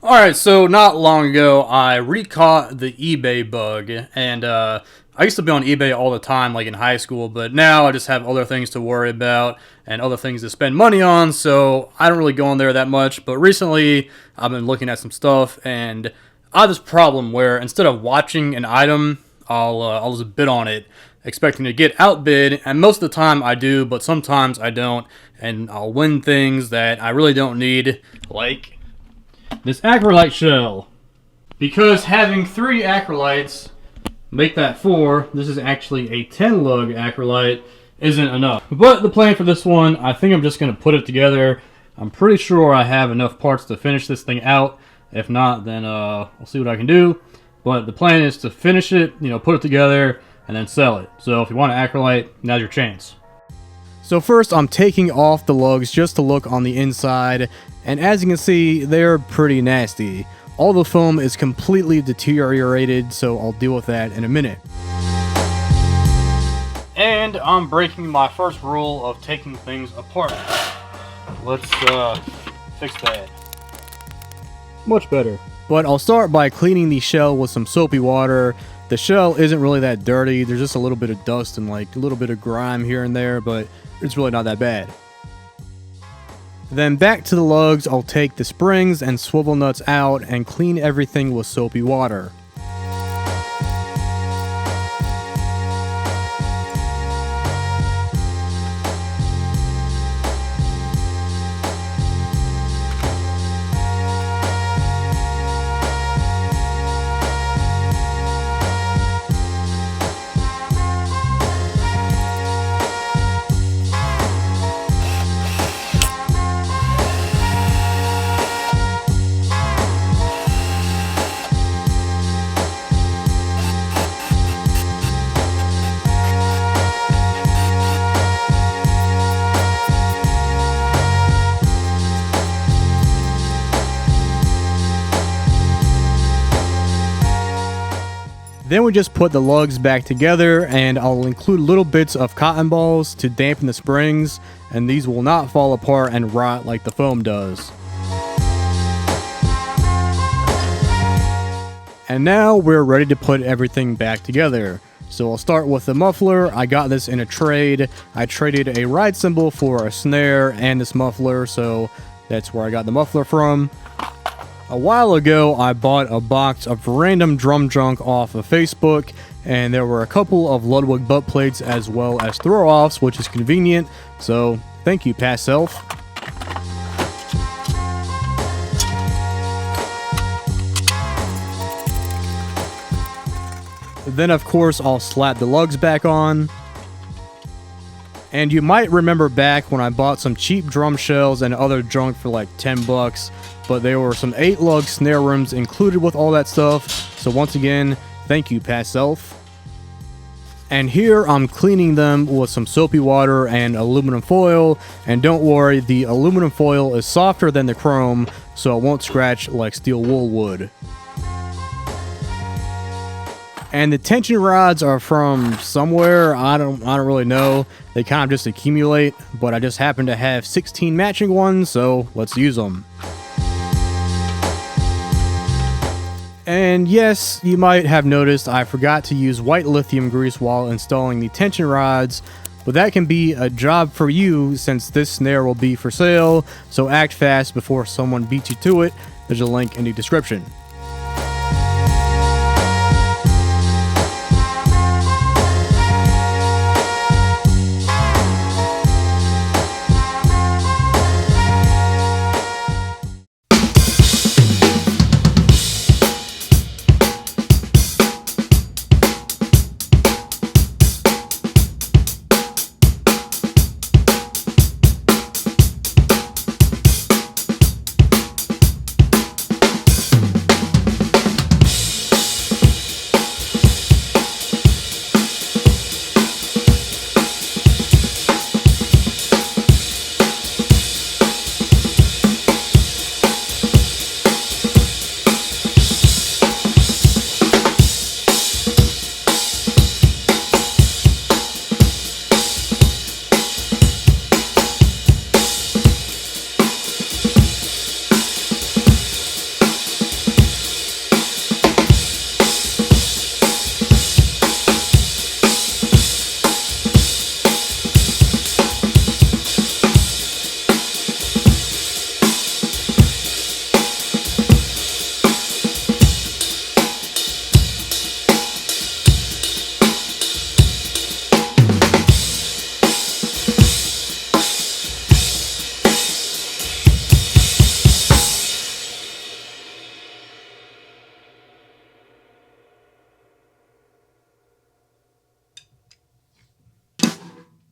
Alright, so not long ago, I recaught the eBay bug, and I used to be on eBay all the time, like in high school, but now I just have other things to worry about and other things to spend money on, so I don't really go on there that much. But recently, I've been looking at some stuff, and I have this problem where instead of watching an item, I'll just bid on it, expecting to get outbid, and most of the time I do, but sometimes I don't, and I'll win things that I really don't need, like this Acrolite shell. Because having 3 Acrolites, make that 4, this is actually a 10 lug Acrolite, isn't enough. But the plan for this one, I think I'm just going to put it together. I'm pretty sure I have enough parts to finish this thing out. If not, then I'll see what I can do. But the plan is to finish it, put it together, and then sell it. So if you want an Acrolite, now's your chance. So first, I'm taking off the lugs just to look on the inside, and as you can see, they're pretty nasty. All the foam is completely deteriorated, so I'll deal with that in a minute. And I'm breaking my first rule of taking things apart. Let's fix that. Much better. But I'll start by cleaning the shell with some soapy water. The shell isn't really that dirty, there's just a little bit of dust and like a little bit of grime here and there, but it's really not that bad. Then back to the lugs, I'll take the springs and swivel nuts out and clean everything with soapy water. Then we just put the lugs back together, and I'll include little bits of cotton balls to dampen the springs, and these will not fall apart and rot like the foam does. And now we're ready to put everything back together. So I'll start with the muffler. I got this in a trade. I traded a ride cymbal for a snare and this muffler, so that's where I got the muffler from. A while ago, I bought a box of random drum junk off of Facebook, and there were a couple of Ludwig butt plates as well as throw-offs, which is convenient, so thank you, past self. Then of course, I'll slap the lugs back on. And you might remember back when I bought some cheap drum shells and other junk for like 10 bucks, but there were some 8 lug snare rims included with all that stuff, so once again, thank you, past self. And here I'm cleaning them with some soapy water and aluminum foil, and don't worry, the aluminum foil is softer than the chrome, so it won't scratch like steel wool would. And the tension rods are from somewhere, I don't really know. They kind of just accumulate, but I just happen to have 16 matching ones, so let's use them. And yes, you might have noticed I forgot to use white lithium grease while installing the tension rods, but that can be a job for you since this snare will be for sale, so act fast before someone beats you to it. There's a link in the description.